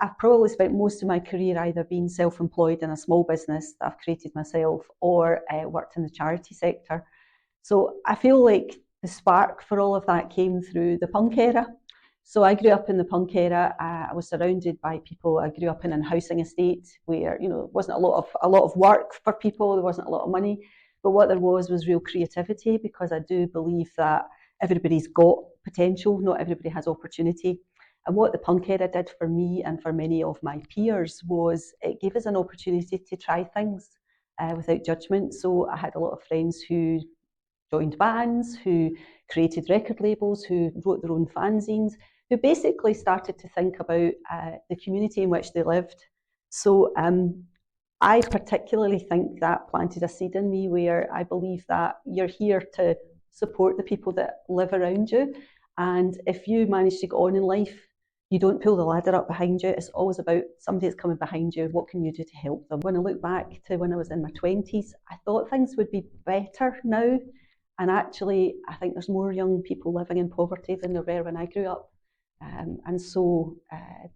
I've probably spent most of my career either being self-employed in a small business that I've created myself or worked in the charity sector. So I feel like the spark for all of that came through the punk era. So I grew up in the punk era. I was surrounded by people. I grew up in a housing estate where, you know, it wasn't a lot of work for people. There wasn't a lot of money, but what there was real creativity, because I do believe that everybody's got potential. Not everybody has opportunity. And what the punk era did for me and for many of my peers was it gave us an opportunity to try things without judgment. So I had a lot of friends who joined bands, who created record labels, who wrote their own fanzines, who basically started to think about the community in which they lived. So I particularly think that planted a seed in me where I believe that you're here to support the people that live around you. And if you manage to go on in life, you don't pull the ladder up behind you. It's always about somebody that's coming behind you. What can you do to help them? When I look back to when I was in my 20s, I thought things would be better now. And actually, I think there's more young people living in poverty than there were when I grew up. And so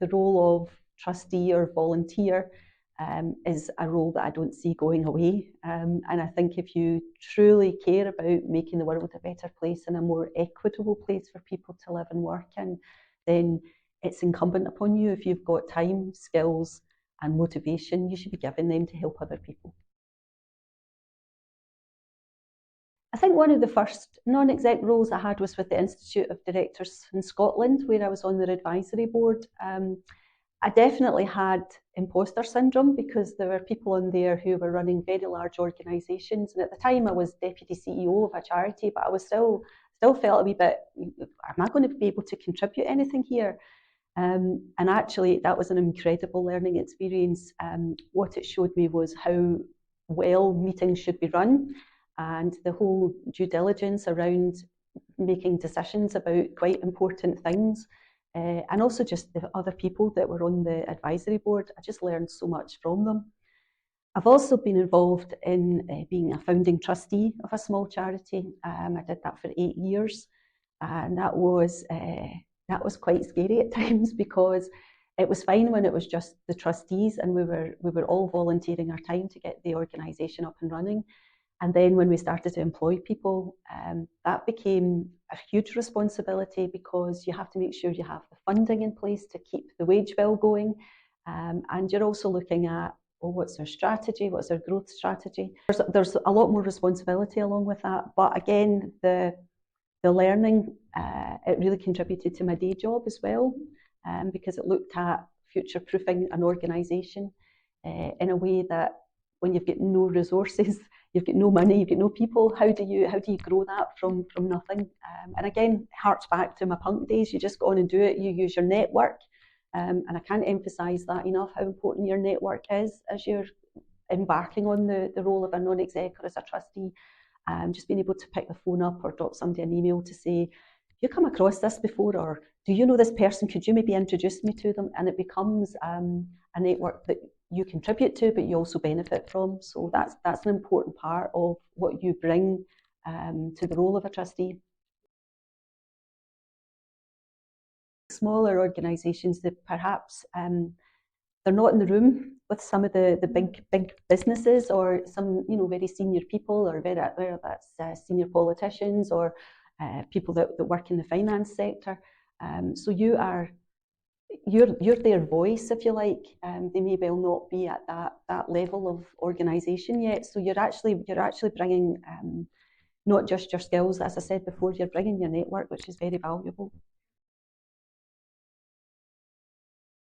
the role of trustee or volunteer is a role that I don't see going away. And I think if you truly care about making the world a better place and a more equitable place for people to live and work in, then it's incumbent upon you, if you've got time, skills, and motivation, you should be giving them to help other people. I think one of the first non-exec roles I had was with the Institute of Directors in Scotland, where I was on their advisory board. I definitely had imposter syndrome because there were people on there who were running very large organisations, and at the time I was deputy CEO of a charity, but I was still felt a wee bit, am I going to be able to contribute anything here? And actually that was an incredible learning experience. What it showed me was how well meetings should be run, and the whole due diligence around making decisions about quite important things. And also just the other people that were on the advisory board. I just learned so much from them. I've also been involved in being a founding trustee of a small charity. I did that for 8 years, and that was quite scary at times, because it was fine when it was just the trustees and we were all volunteering our time to get the organisation up and running. And then when we started to employ people, that became a huge responsibility, because you have to make sure you have the funding in place to keep the wage bill going. And you're also looking at, well, what's their strategy? What's their growth strategy? There's a lot more responsibility along with that. But again, the learning, it really contributed to my day job as well, because it looked at future-proofing an organisation in a way that when you've got no resources, you've got no money, you've got no people, how do you grow that from nothing? And again, harks back to my punk days. You just go on and do it. You use your network, and I can't emphasise that enough, how important your network is as you're embarking on the role of a non-exec or as a trustee. Just being able to pick the phone up or drop somebody an email to say, have you come across this before, or do you know this person? Could you maybe introduce me to them? And it becomes a network that you contribute to, but you also benefit from. So that's an important part of what you bring to the role of a trustee. Smaller organisations that perhaps they're not in the room with some of the big businesses, or some very senior people, or whether that's senior politicians or people that work in the finance sector. So you're their voice, if you like. They may well not be at that level of organisation yet. So you're actually bringing not just your skills, as I said before, you're bringing your network, which is very valuable.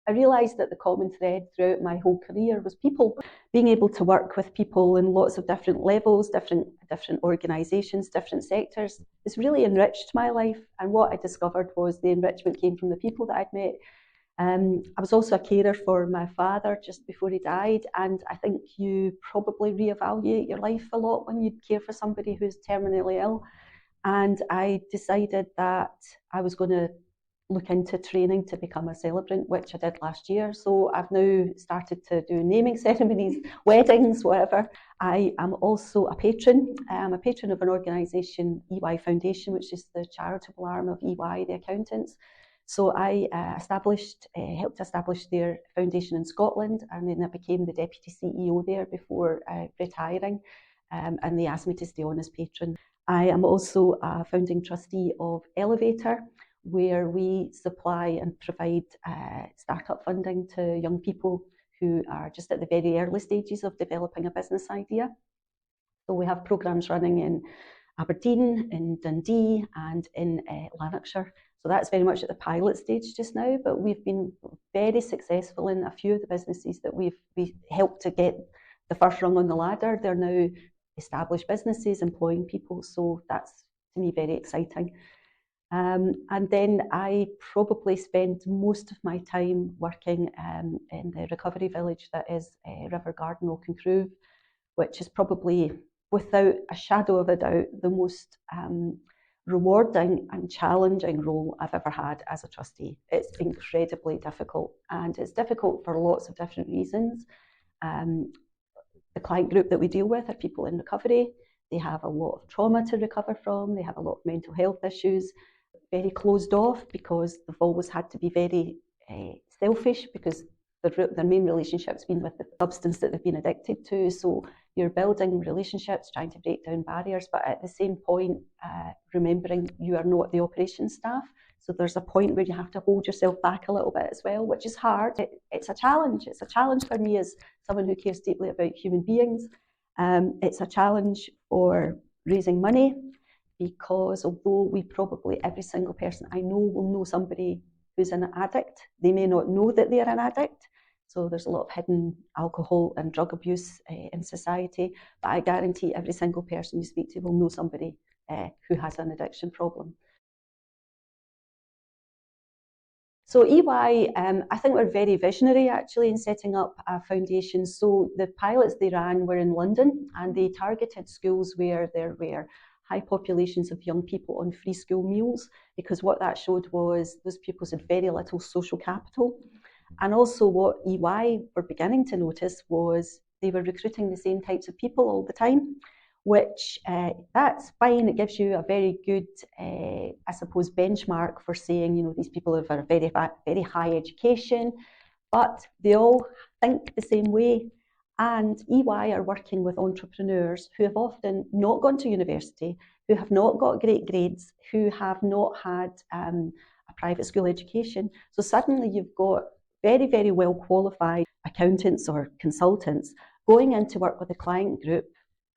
I realised that the common thread throughout my whole career was people. Being able to work with people in lots of different levels, different organisations, different sectors, has really enriched my life. And what I discovered was the enrichment came from the people that I'd met. I was also a carer for my father just before he died, and I think you probably reevaluate your life a lot when you care for somebody who's terminally ill. And I decided that I was going to look into training to become a celebrant, which I did last year. So I've now started to do naming ceremonies, weddings, whatever. I am also a patron. I'm a patron of an organisation, EY Foundation, which is the charitable arm of EY, the accountants. So I helped establish their foundation in Scotland, and then I became the Deputy CEO there before retiring, and they asked me to stay on as patron. I am also a founding trustee of Elevator, where we supply and provide startup funding to young people who are just at the very early stages of developing a business idea. So we have programs running in Aberdeen, in Dundee, and in Lanarkshire. So that's very much at the pilot stage just now, but we've been very successful in a few of the businesses that we helped to get the first rung on the ladder. They're now established businesses, employing people, so that's, to me, very exciting. And then I probably spend most of my time working in the recovery village that is River Garden, Auchencruive, which is probably, without a shadow of a doubt, the most rewarding and challenging role I've ever had as a trustee. It's incredibly difficult, and it's difficult for lots of different reasons. The client group that we deal with are people in recovery. They have a lot of trauma to recover from. They have a lot of mental health issues. Very closed off because they've always had to be very selfish, because their main relationship's been with the substance that they've been addicted to. So you're building relationships, trying to break down barriers, but at the same point, remembering you are not the operations staff. So there's a point where you have to hold yourself back a little bit as well, which is hard. It's a challenge. It's a challenge for me as someone who cares deeply about human beings. It's a challenge for raising money, because although every single person I know will know somebody who's an addict, they may not know that they're an addict. So there's a lot of hidden alcohol and drug abuse in society, but I guarantee every single person you speak to will know somebody who has an addiction problem. So EY, I think we're very visionary actually in setting up a foundation. So the pilots they ran were in London, and they targeted schools where there were high populations of young people on free school meals, because what that showed was those pupils had very little social capital. And also what EY were beginning to notice was they were recruiting the same types of people all the time, which that's fine. It gives you a very good, I suppose, benchmark for saying, these people have a very, very high education, but they all think the same way. And EY are working with entrepreneurs who have often not gone to university, who have not got great grades, who have not had a private school education. So suddenly you've got very, very well qualified accountants or consultants going in to work with a client group.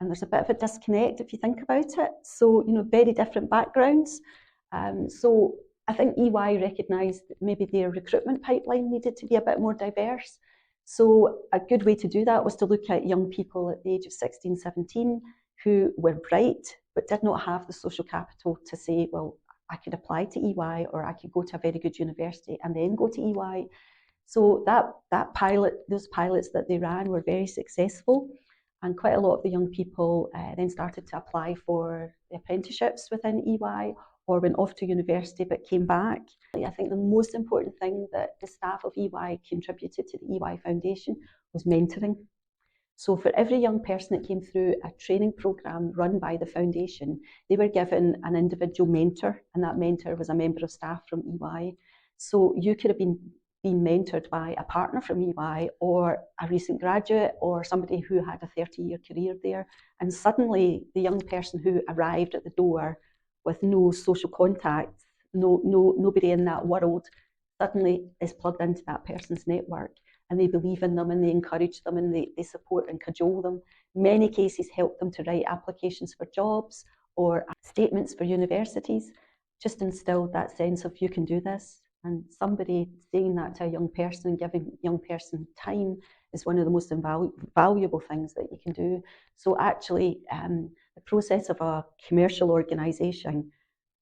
And there's a bit of a disconnect if you think about it. So, very different backgrounds. So I think EY recognised that maybe their recruitment pipeline needed to be a bit more diverse. So a good way to do that was to look at young people at the age of 16, 17 who were bright but did not have the social capital to say, well, I could apply to EY, or I could go to a very good university and then go to EY. So those pilots that they ran were very successful, and quite a lot of the young people then started to apply for the apprenticeships within EY, or went off to university but came back. I think the most important thing that the staff of EY contributed to the EY Foundation was mentoring. So for every young person that came through a training programme run by the foundation, they were given an individual mentor, and that mentor was a member of staff from EY. So you could have been mentored by a partner from EY, or a recent graduate, or somebody who had a 30-year career there. And suddenly the young person who arrived at the door with no social contacts, nobody in that world, suddenly is plugged into that person's network, and they believe in them, and they encourage them, and they support and cajole them. In many cases help them to write applications for jobs or statements for universities, just instilled that sense of you can do this. And somebody saying that to a young person and giving a young person time is one of the most valuable things that you can do. So actually, the process of a commercial organisation,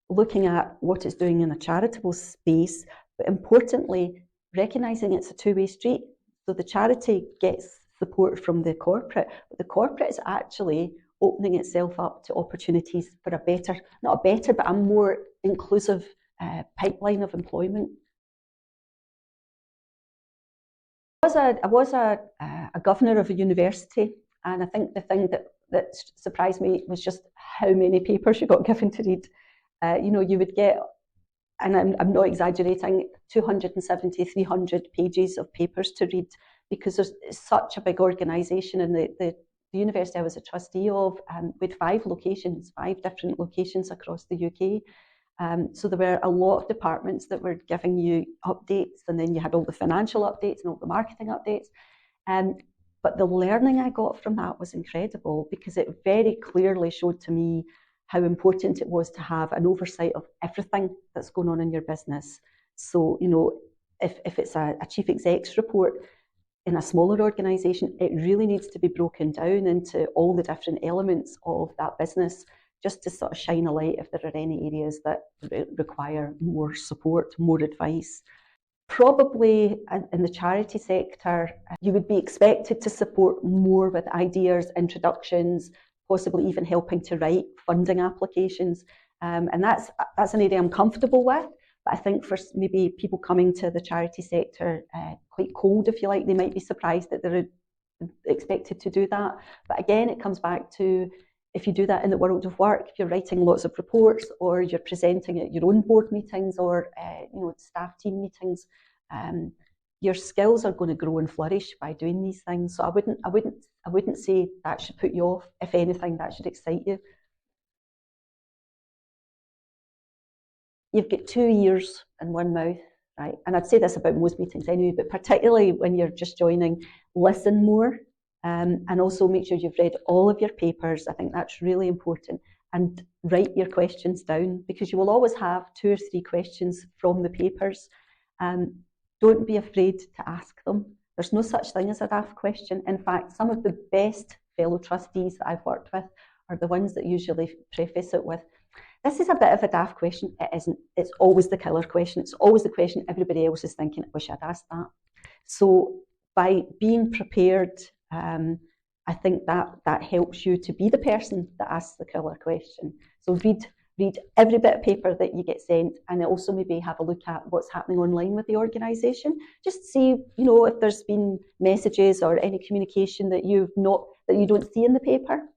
looking at what it's doing in a charitable space, but importantly, recognising it's a two-way street. So the charity gets support from the corporate, but the corporate is actually opening itself up to opportunities for a more inclusive pipeline of employment. I was a governor of a university, and I think the thing that surprised me was just how many papers you got given to read. You would get and I'm not exaggerating, 270, 300 pages of papers to read, because it's such a big organisation. And the university I was a trustee of, with 5 locations, 5 different locations across the UK. So there were a lot of departments that were giving you updates, and then you had all the financial updates and all the marketing updates. But the learning I got from that was incredible, because it very clearly showed to me how important it was to have an oversight of everything that's going on in your business. So, if it's a chief exec's report in a smaller organisation, it really needs to be broken down into all the different elements of that business, just to sort of shine a light if there are any areas that require more support, more advice. Probably in the charity sector, you would be expected to support more with ideas, introductions, possibly even helping to write funding applications. And that's an area I'm comfortable with. But I think for maybe people coming to the charity sector quite cold, if you like, they might be surprised that they're expected to do that. But again, it comes back to, if you do that in the world of work, if you're writing lots of reports, or you're presenting at your own board meetings, or staff team meetings, your skills are going to grow and flourish by doing these things. So I wouldn't say that should put you off. If anything, that should excite you. You've got 2 ears and 1 mouth, right? And I'd say this about most meetings anyway, but particularly when you're just joining, listen more. And also make sure you've read all of your papers. I think that's really important. And write your questions down, because you will always have 2 or 3 questions from the papers. Don't be afraid to ask them. There's no such thing as a daft question. In fact, some of the best fellow trustees that I've worked with are the ones that usually preface it with, "This is a bit of a daft question." It isn't. It's always the killer question. It's always the question everybody else is thinking, "I wish I'd asked that." So by being prepared, I think that helps you to be the person that asks the killer question. So read every bit of paper that you get sent, and also maybe have a look at what's happening online with the organisation. Just see, if there's been messages or any communication that you don't see in the paper,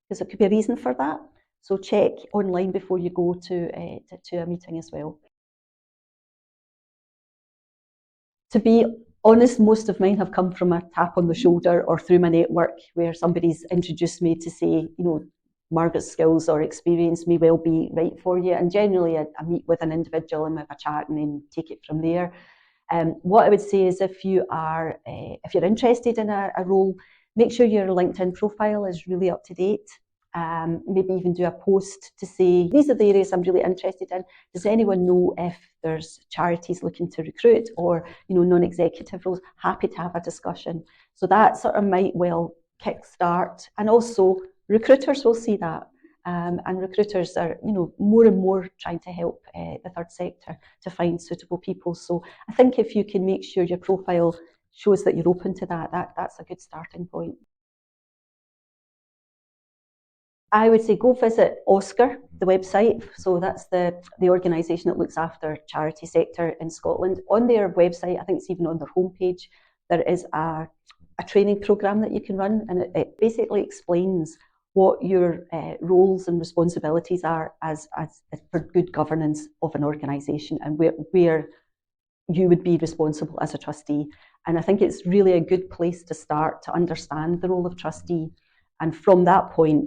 because there could be a reason for that. So check online before you go to a meeting as well. To be honest, most of mine have come from a tap on the shoulder or through my network, where somebody's introduced me to say, Margaret's skills or experience may well be right for you. And generally I meet with an individual and we have a chat and then take it from there. What I would say is, if you're interested in a role, make sure your LinkedIn profile is really up to date. Maybe even do a post to say, these are the areas I'm really interested in. Does anyone know if there's charities looking to recruit, or non-executive roles? Happy to have a discussion. So that sort of might well kickstart. And also recruiters will see that, and recruiters are more and more trying to help the third sector to find suitable people. So I think if you can make sure your profile shows that you're open to that's a good starting point. I would say go visit Oscar, the website. So that's the organisation that looks after charity sector in Scotland. On their website, I think it's even on their homepage, there is a training programme that you can run, and it basically explains what your roles and responsibilities are as for good governance of an organisation, and where you would be responsible as a trustee. And I think it's really a good place to start to understand the role of trustee. And from that point,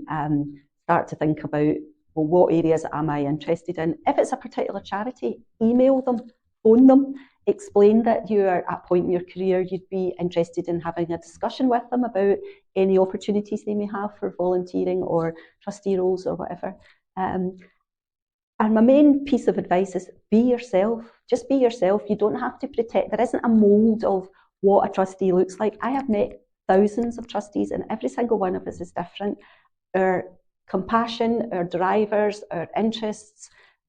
start to think about, well, what areas am I interested in? If it's a particular charity, email them, phone them, explain that you are at a point in your career you'd be interested in having a discussion with them about any opportunities they may have for volunteering or trustee roles or whatever. And my main piece of advice is be yourself. Just be yourself. You don't have to pretend. There isn't a mould of what a trustee looks like. I have met thousands of trustees, and every single one of us is different. Our compassion, our drivers, our interests,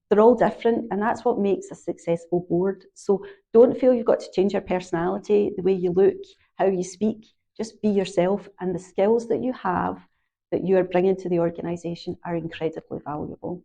they're all different, and that's what makes a successful board. So don't feel you've got to change your personality, the way you look, how you speak. Just be yourself, and the skills that you have that you are bringing to the organisation are incredibly valuable.